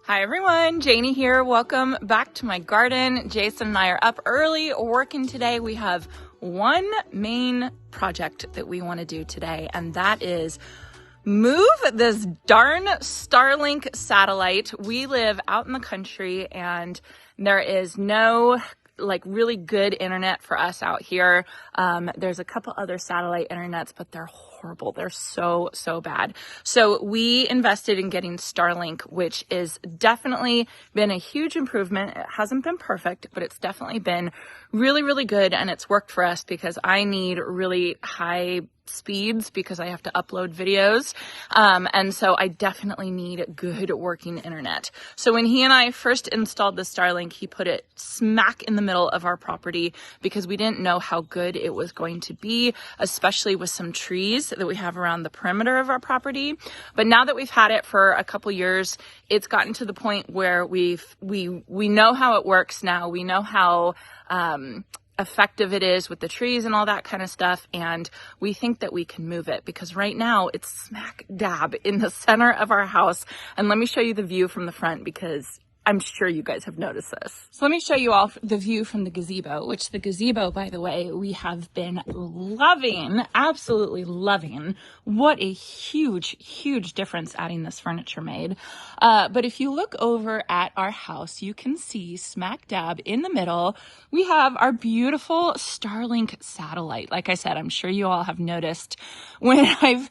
Hi everyone, Janie here. Welcome back to my garden. Jason and I are up early working today. We have one main project that we want to do today, and that is move this darn Starlink satellite. We live out in the country and there is no really good internet for us out here. There's a couple other satellite internets, but they're horrible. They're so bad. So we invested in getting Starlink, which is definitely been a huge improvement. It hasn't been perfect, but it's definitely been really good. And it's worked for us because I need really high speeds because I have to upload videos. And so I definitely need good working internet. So when he and I first installed the Starlink, he put it smack in the middle of our property because we didn't know how good it was going to be, especially with some trees that we have around the perimeter of our property. But now that we've had it for a couple years, it's gotten to the point where we know how it works now. We know how effective it is with the trees and all that kind of stuff, and we think that we can move it because right now it's smack dab in the center of our house. And let me show you the view from the front because I'm sure you guys have noticed this. So let me show you all the view from the gazebo, which the gazebo, by the way, we have been loving, absolutely loving. What a huge difference adding this furniture made. But if you look over at our house, you can see smack dab in the middle, we have our beautiful Starlink satellite. Like I said, I'm sure you all have noticed when I've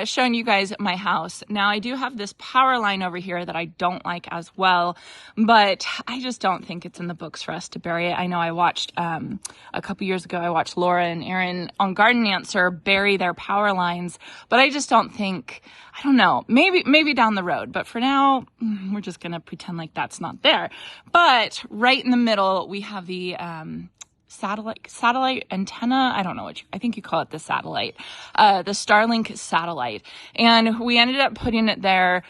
shown you guys my house. Now I do have this power line over here that I don't like as well. But I just don't think it's in the books for us to bury it. I know I watched, a couple years ago, I watched Laura and Aaron on Garden Answer bury their power lines, but I just don't think, I don't know, maybe down the road. But for now, we're just going to pretend like that's not there. But right in the middle, we have the, satellite antenna. I don't know I think you call it the satellite, the Starlink satellite. And we ended up putting it there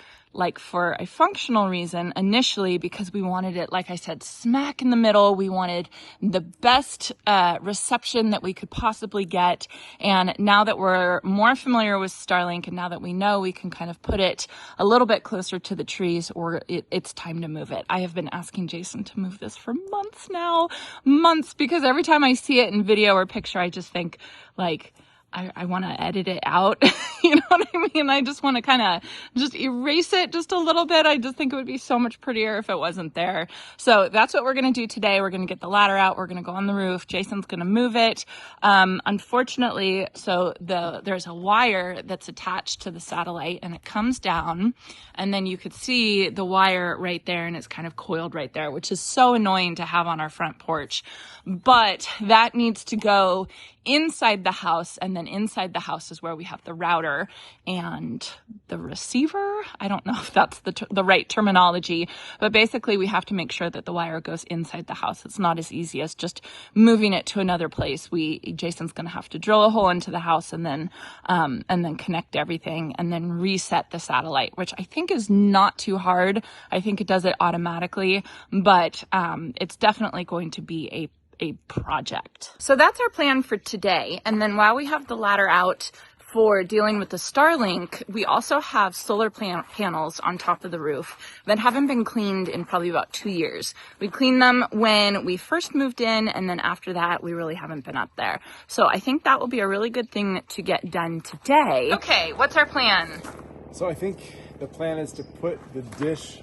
for a functional reason initially because we wanted it, like I said, smack in the middle. We wanted the best reception that we could possibly get. And now that we're more familiar with Starlink and now that we know we can kind of put it a little bit closer to the trees, or it's time to move it. I have been asking Jason to move this for months now, because every time I see it in video or picture, I just think I want to edit it out. You know what I mean? I just want to kind of just erase it just a little bit. I just think it would be so much prettier if it wasn't there. So that's what we're going to do today. We're going to get the ladder out. We're going to go on the roof. Jason's going to move it. Unfortunately, so there's a wire that's attached to the satellite and it comes down and then you could see the wire right there and it's kind of coiled right there, which is so annoying to have on our front porch. But that needs to go inside the house, and then inside the house is where we have the router and the receiver. I don't know if that's the right terminology, but basically we have to make sure that the wire goes inside the house. It's not as easy as just moving it to another place. Jason's going to have to drill a hole into the house and then connect everything and then reset the satellite, which I think is not too hard. I think it does it automatically, but it's definitely going to be a project. So that's our plan for today. And then while we have the ladder out for dealing with the Starlink, we also have solar panels on top of the roof that haven't been cleaned in probably about 2 years. We cleaned them when we first moved in, and then after that, we really haven't been up there. So I think that will be a really good thing to get done today. Okay, what's our plan? So I think the plan is to put the dish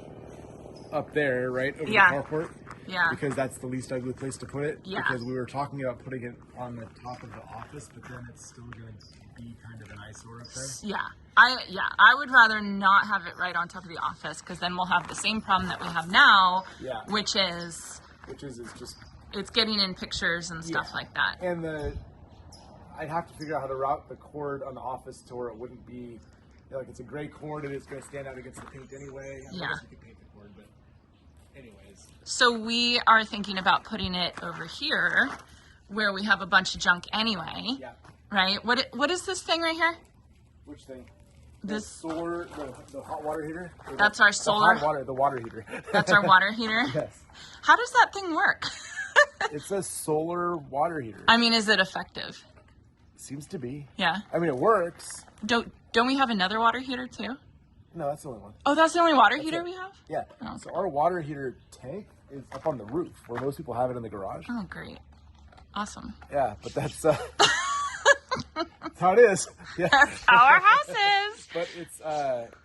up there, right, over the carport. Yeah. Because that's the least ugly place to put it. Yeah. Because we were talking about putting it on the top of the office, but then it's still going to be kind of an eyesore up there. Yeah. I would rather not have it right on top of the office because then we'll have the same problem that we have now, which is just it's getting in pictures and stuff like that. And I'd have to figure out how to route the cord on the office to where it wouldn't be it's a gray cord and it's going to stand out against the paint anyway. I guess we could paint the cord, but anyways. So we are thinking about putting it over here where we have a bunch of junk anyway. Yeah. Right? What is this thing right here? Which thing? This solar, the hot water heater? That's our solar. The water heater. That's our water heater? Yes. How does that thing work? It's a solar water heater. I mean, is it effective? Seems to be. Yeah. I mean, it works. Don't we have another water heater too? No, that's the only one. Oh, that's the only water heater we have? Yeah. Oh, So our water heater tank is up on the roof, where most people have it in the garage. Oh, great. Awesome. Yeah, but that's that's how it is. Yeah. That's how our house is. But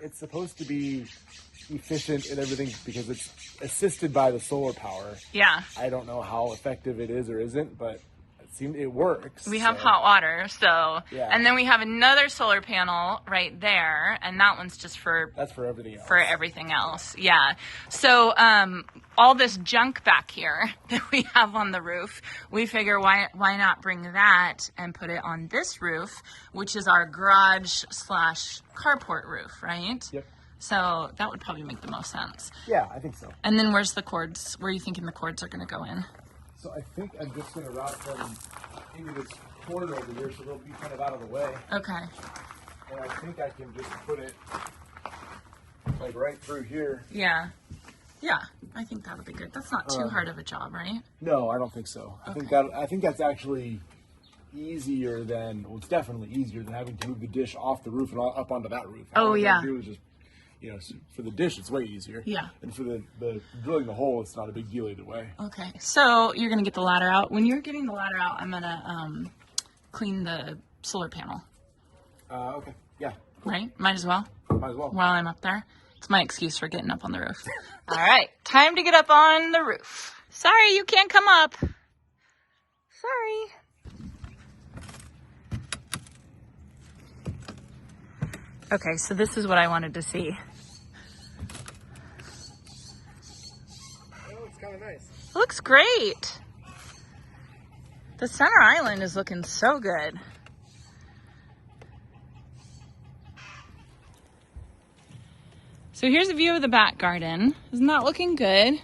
it's supposed to be efficient and everything because it's assisted by the solar power. Yeah. I don't know how effective it is or isn't, but it works. We have hot water, so yeah. And then we have another solar panel right there, and that one's just for that's for everything else. For everything else, yeah. So all this junk back here that we have on the roof, we figure why not bring that and put it on this roof, which is our garage / carport roof, right? Yep. So that would probably make the most sense. Yeah, I think so. And then where's the cords? Where are you thinking the cords are going to go in? So I think I'm just going to route them into this corner over here so they'll be kind of out of the way. Okay. And I think I can just put it like right through here. Yeah. Yeah, I think that would be good. That's not too hard of a job, right? No, I don't think so. Okay. I think that's actually easier than, well, it's definitely easier than having to move the dish off the roof and up onto that roof. Oh, All yeah. do is just, for the dish, it's way easier. Yeah. And for the drilling the hole, it's not a big deal either way. Okay, so you're going to get the ladder out. When you're getting the ladder out, I'm going to clean the solar panel. Okay, yeah. Right? Might as well. Might as well. While I'm up there. It's my excuse for getting up on the roof. All right, time to get up on the roof. Sorry, you can't come up. Sorry. Okay, so this is what I wanted to see. Oh, it's kind of nice. It looks great. The center island is looking so good. So here's a view of the back garden. Isn't that looking good?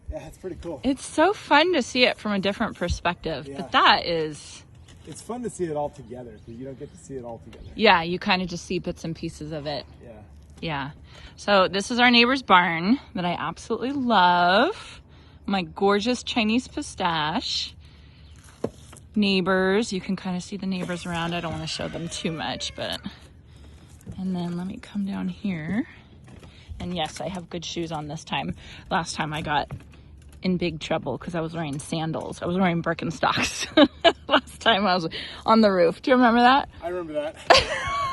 Yeah, it's pretty cool. It's so fun to see it from a different perspective. Yeah. But that is... It's fun to see it all together because you don't get to see it all together. Yeah, you kind of just see bits and pieces of it. Yeah. Yeah. So this is our neighbor's barn that I absolutely love. My gorgeous Chinese pistache. Neighbors, you can kind of see the neighbors around. I don't want to show them too much, but... And then let me come down here. And yes, I have good shoes on this time. Last time I got in big trouble because I was wearing sandals. I was wearing Birkenstocks last time I was on the roof. Do you remember that? I remember that.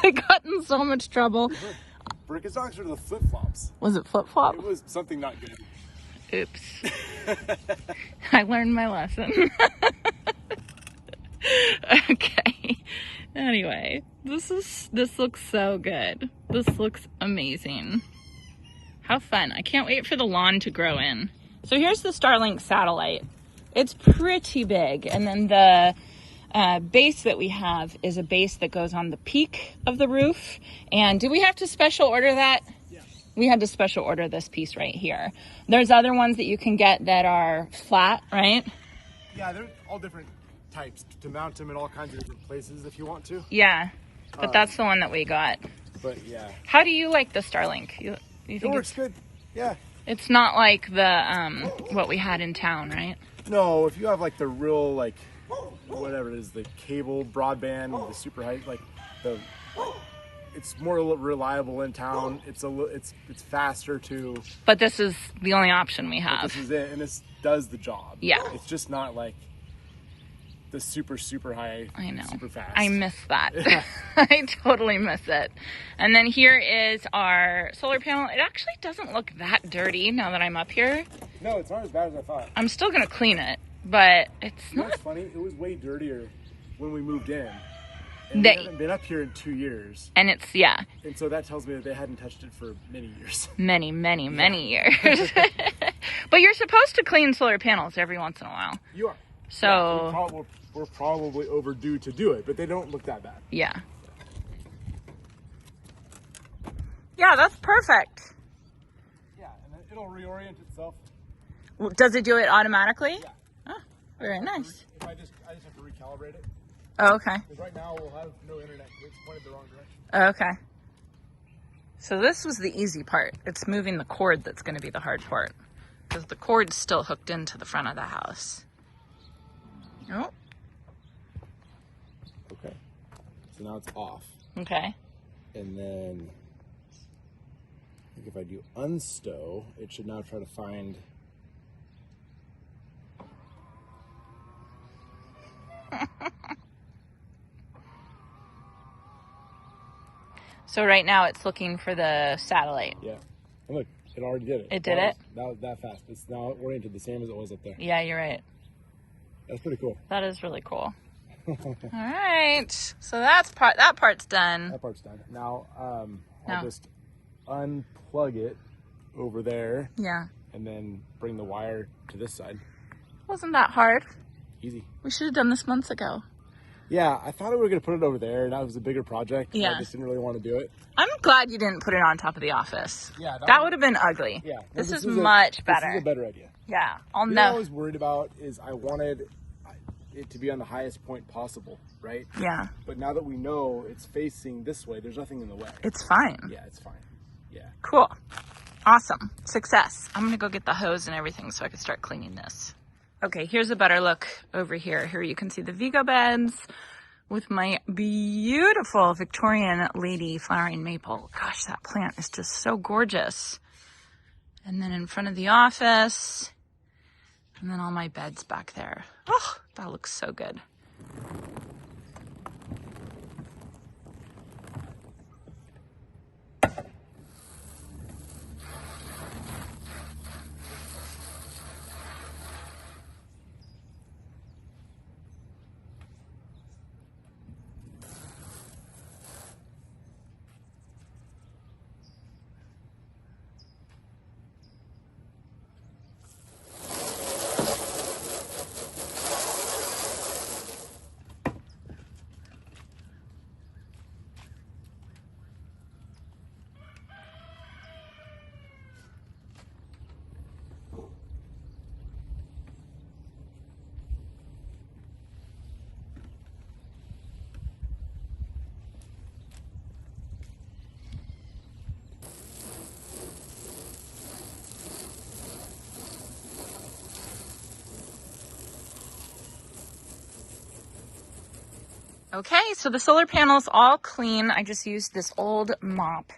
I got in so much trouble. Birkenstocks or the flip-flops? Was it flip-flop? It was something not good. Oops. I learned my lesson. Okay. Anyway, this looks so good. This looks amazing. How fun. I can't wait for the lawn to grow in. So here's the Starlink satellite. It's pretty big. And then the base that we have is a base that goes on the peak of the roof. And did we have to special order that? Yeah. We had to special order this piece right here. There's other ones that you can get that are flat, right? Yeah, they're all different types to mount them in all kinds of different places if you want to. Yeah, but that's the one that we got. But yeah. How do you like the Starlink? You think It works good. Yeah. It's not like the what we had in town, right? No, if you have like the real like whatever it is, the cable broadband, the super high, like it's more reliable in town. It's faster too. But this is the only option we have. This is it, and this does the job. Yeah. It's just not like the super high. I know. Super fast. I miss that. Yeah. I totally miss it. And then here is our solar panel. It actually doesn't look that dirty now that I'm up here. No, it's not as bad as I thought. I'm still gonna clean it, but it's you know not. what's funny? It was way dirtier when we moved in. And they haven't been up here in 2 years. And it's, yeah. And so that tells me that they hadn't touched it for many years. Many years. But you're supposed to clean solar panels every once in a while. You are. So yeah, we're probably overdue to do it, but they don't look that bad. Yeah. Yeah, that's perfect. Yeah, and then it'll reorient itself. Does it do it automatically? Yeah. Oh, very nice. If I just have to recalibrate it. Oh, okay. Because right now we'll have no internet. It's pointed the wrong direction. Okay. So this was the easy part. It's moving the cord that's going to be the hard part. Because the cord's still hooked into the front of the house. Oh. Okay. So now it's off. Okay. And then think if I do unstow, it should now try to find. So right now it's looking for the satellite. Yeah. And look, it already did it. It did it? That was that fast. It's now oriented the same as it was up there. Yeah, you're right. That's pretty cool. That is really cool. All right. So that part's done. That part's done. Now, I'll just unplug it over there. Yeah. And then bring the wire to this side. Wasn't that hard? Easy. We should have done this months ago. Yeah, I thought we were going to put it over there, and that was a bigger project. Yeah. I just didn't really want to do it. I'm glad you didn't put it on top of the office. Yeah. That would have been ugly. Yeah. Well, this is much better. This is a better idea. Yeah. I'll What know. I was worried about is I wanted it to be on the highest point possible, right? Yeah. But now that we know it's facing this way, there's nothing in the way. It's fine. Yeah, it's fine. Yeah. Cool. Awesome. Success. I'm going to go get the hose and everything so I can start cleaning this. Okay, here's a better look over here. Here you can see the Vigo beds with my beautiful Victorian lady flowering maple. Gosh, that plant is just so gorgeous. And then in front of the office, and then all my beds back there. Oh, that looks so good. Okay, so the solar panel's all clean. I just used this old mop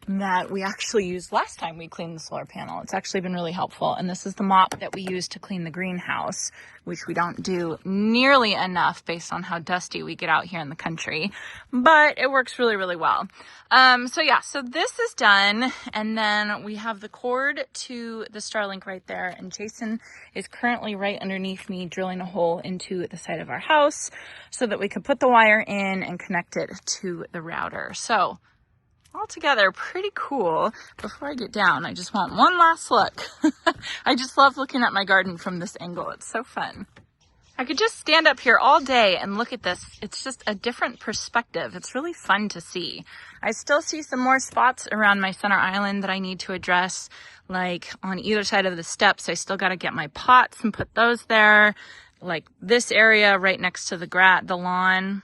that we actually used last time we cleaned the solar panel. It's actually been really helpful. And this is the mop that we use to clean the greenhouse, which we don't do nearly enough based on how dusty we get out here in the country. But it works really, really well. So this is done. And then we have the cord to the Starlink right there. And Jason is currently right underneath me drilling a hole into the side of our house so that we can put the wire in and connect it to the router. So altogether, pretty cool. Before I get down, I just want one last look. I just love looking at my garden from this angle. It's so fun. I could just stand up here all day and look at this. It's just a different perspective. It's really fun to see. I still see some more spots around my center island that I need to address, like on either side of the steps. I still got to get my pots and put those there, like this area right next to the lawn.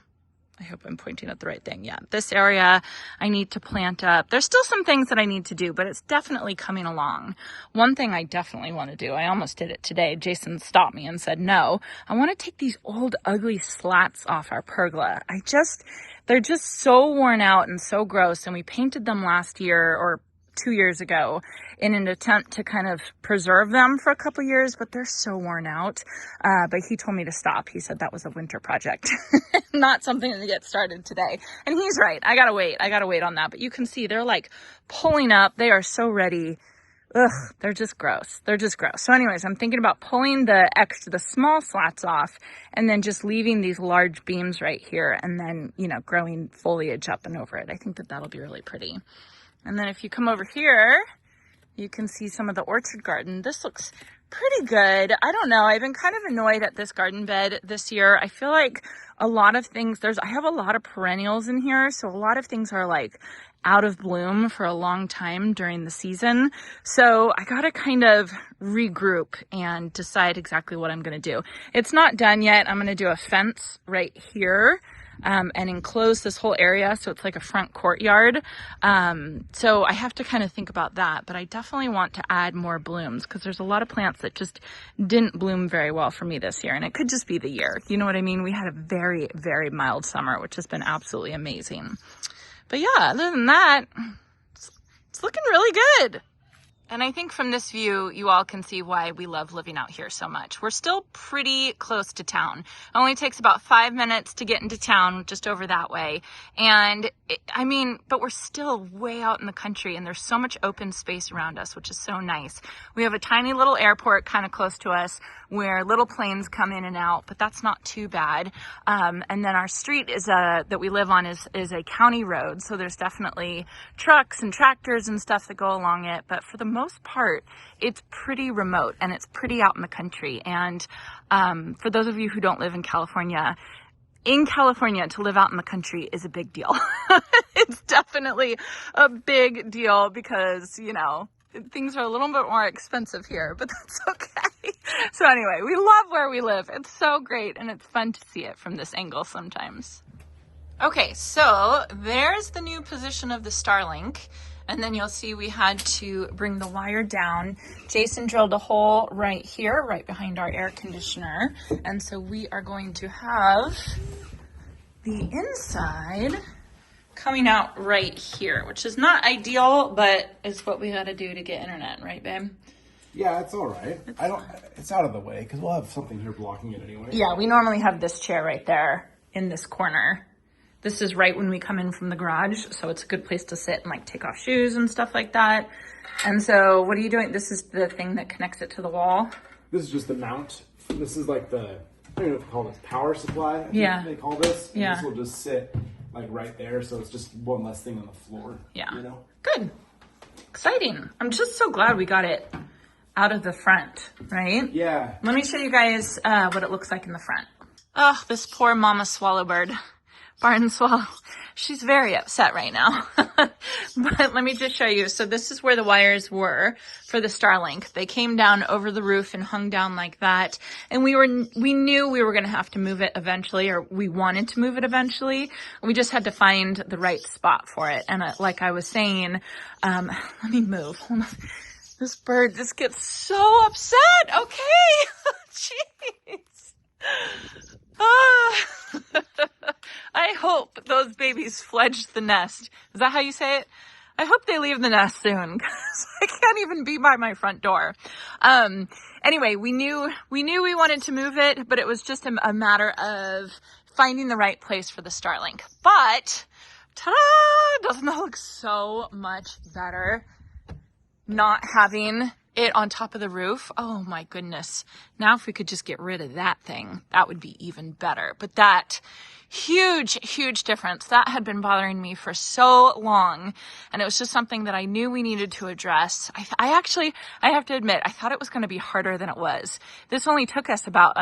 I hope I'm pointing at the right thing. Yeah, this area I need to plant up. There's still some things that I need to do, but it's definitely coming along. One thing I definitely want to do, I almost did it today. Jason stopped me and said, no, I want to take these old ugly slats off our pergola. They're just so worn out and so gross. And we painted them last year or 2 years ago in an attempt to kind of preserve them for a couple years, but they're so worn out. But he told me to stop. He said that was a winter project, not something to get started today. And he's right. I gotta wait on that. But you can see they're like pulling up. They are so ready. Ugh, they're just gross. So anyways, I'm thinking about pulling the small slats off and then just leaving these large beams right here and then, growing foliage up and over it. I think that that'll be really pretty. And then if you come over here, you can see some of the orchard garden. This looks pretty good. I don't know. I've been kind of annoyed at this garden bed this year. I feel like a lot of things, I have a lot of perennials in here. So a lot of things are like out of bloom for a long time during the season. So I got to kind of regroup and decide exactly what I'm going to do. It's not done yet. I'm going to do a fence right here. And enclose this whole area so it's like a front courtyard. So I have to kind of think about that, but I definitely want to add more blooms because there's a lot of plants that just didn't bloom very well for me this year, and it could just be the year. You know what I mean? We had a very, very mild summer, which has been absolutely amazing. But yeah, other than that, It's looking really good. And I think from this view, you all can see why we love living out here so much. We're still pretty close to town. It only takes about 5 minutes to get into town, just over that way. And but we're still way out in the country, and there's so much open space around us, which is so nice. We have a tiny little airport kind of close to us where little planes come in and out, but that's not too bad. And then our street that we live on is a county road. So there's definitely trucks and tractors and stuff that go along it. But for the most part, it's pretty remote and it's pretty out in the country. And for those of you who don't live in California, to live out in the country is a big deal. It's definitely a big deal because, things are a little bit more expensive here, but that's okay. So anyway, we love where we live. It's so great, and it's fun to see it from this angle sometimes. Okay, so there's the new position of the Starlink. And then you'll see we had to bring the wire down. Jason drilled a hole right here, right behind our air conditioner. And so we are going to have the inside coming out right here, which is not ideal, but it's what we got to do to get internet, right, babe? Yeah, it's all right. It's out of the way because we'll have something here blocking it anyway. Yeah, we normally have this chair right there in this corner. This is right when we come in from the garage, so it's a good place to sit and like take off shoes and stuff like that. And so what are you doing? This is the thing that connects it to the wall. This is just the mount. This is like I don't know what to call this, power supply. I think they call this. Yeah. This will just sit like right there, so it's just one less thing on the floor. Yeah. Good. Exciting. I'm just so glad we got it out of the front, right? Yeah. Let me show you guys what it looks like in the front. Oh, this poor mama swallowbird. Barn swallow. She's very upset right now. But let me just show you. So this is where the wires were for the Starlink. They came down over the roof and hung down like that. And we knew we were going to have to move it eventually, or we wanted to move it eventually. We just had to find the right spot for it. And like I was saying, let me move. Hold on. This bird just gets so upset. Okay. Jeez. I hope those babies fledged the nest. Is that how you say it? I hope they leave the nest soon because I can't even be by my front door. Anyway, we knew we wanted to move it, but it was just a matter of finding the right place for the Starlink. But, ta-da! Doesn't that look so much better not having it on top of the roof? Oh my goodness. Now if we could just get rid of that thing, that would be even better. But that huge difference, that had been bothering me for so long. And it was just something that I knew we needed to address. I have to admit, I thought it was going to be harder than it was. This only took us about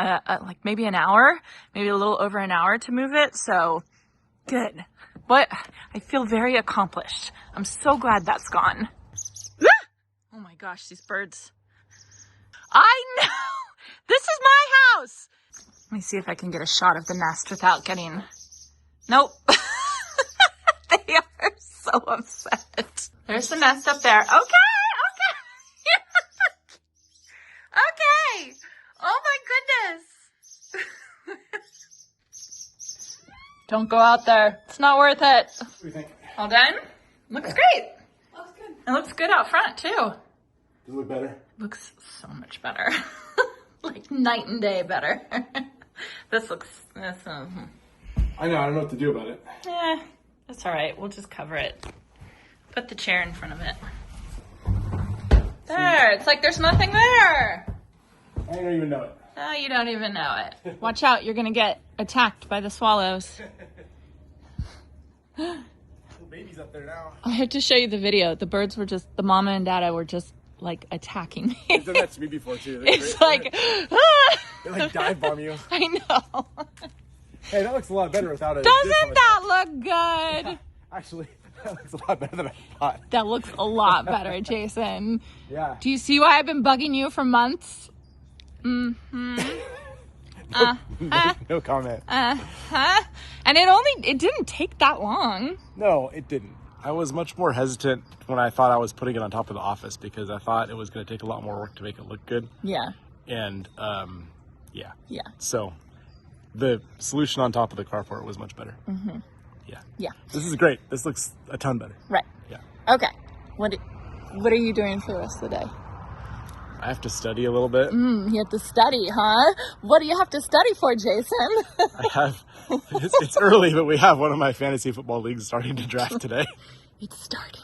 like maybe an hour, maybe a little over an hour to move it. So good. But I feel very accomplished. I'm so glad that's gone. Oh my gosh, these birds. I know! This is my house! Let me see if I can get a shot of the nest without getting... Nope. They are so upset. There's the nest up there. Okay! Okay! Oh my goodness! Don't go out there. It's not worth it. What do you think? All done? Looks great. Looks good. It looks good out front, too. Does it look better? Looks so much better. Like night and day better. This looks... I know, I don't know what to do about it. Yeah, that's all right. We'll just cover it. Put the chair in front of it. There, it's like there's nothing there. I don't even know it. No, you don't even know it. Watch out, you're going to get attacked by the swallows. Little baby's up there now. I have to show you the video. The birds were just, the mama and dada were just like attacking me. They've done that to me before too. It's great. like, they like dive bomb you. I know. Hey, that looks a lot better without it. Doesn't that look good? Actually, that looks a lot better than I thought. That looks a lot better, Jason. Yeah. Do you see why I've been bugging you for months? Mm-hmm. No comment. And it didn't take that long. No, it didn't. I was much more hesitant when I thought I was putting it on top of the office because I thought it was going to take a lot more work to make it look good. Yeah. And, yeah. Yeah. So the solution on top of the carport was much better. Mm-hmm. Yeah. Yeah. This is great. This looks a ton better. Right. Yeah. Okay. What are you doing for the rest of the day? I have to study a little bit. You have to study, huh? What do you have to study for, Jason? It's early, but we have one of my fantasy football leagues starting to draft today. It's starting.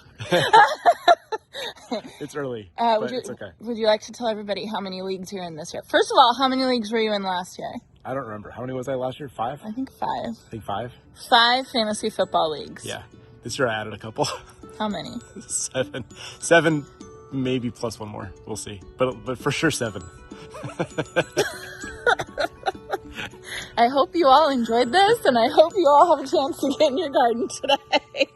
It's early, but it's okay. Would you like to tell everybody how many leagues you're in this year? First of all, how many leagues were you in last year? I don't remember. How many was I last year? 5? I think 5. I think 5. 5 fantasy football leagues. Yeah. This year I added a couple. How many? 7. 7, maybe plus one more. We'll see. But for sure 7. I hope you all enjoyed this, and I hope you all have a chance to get in your garden today.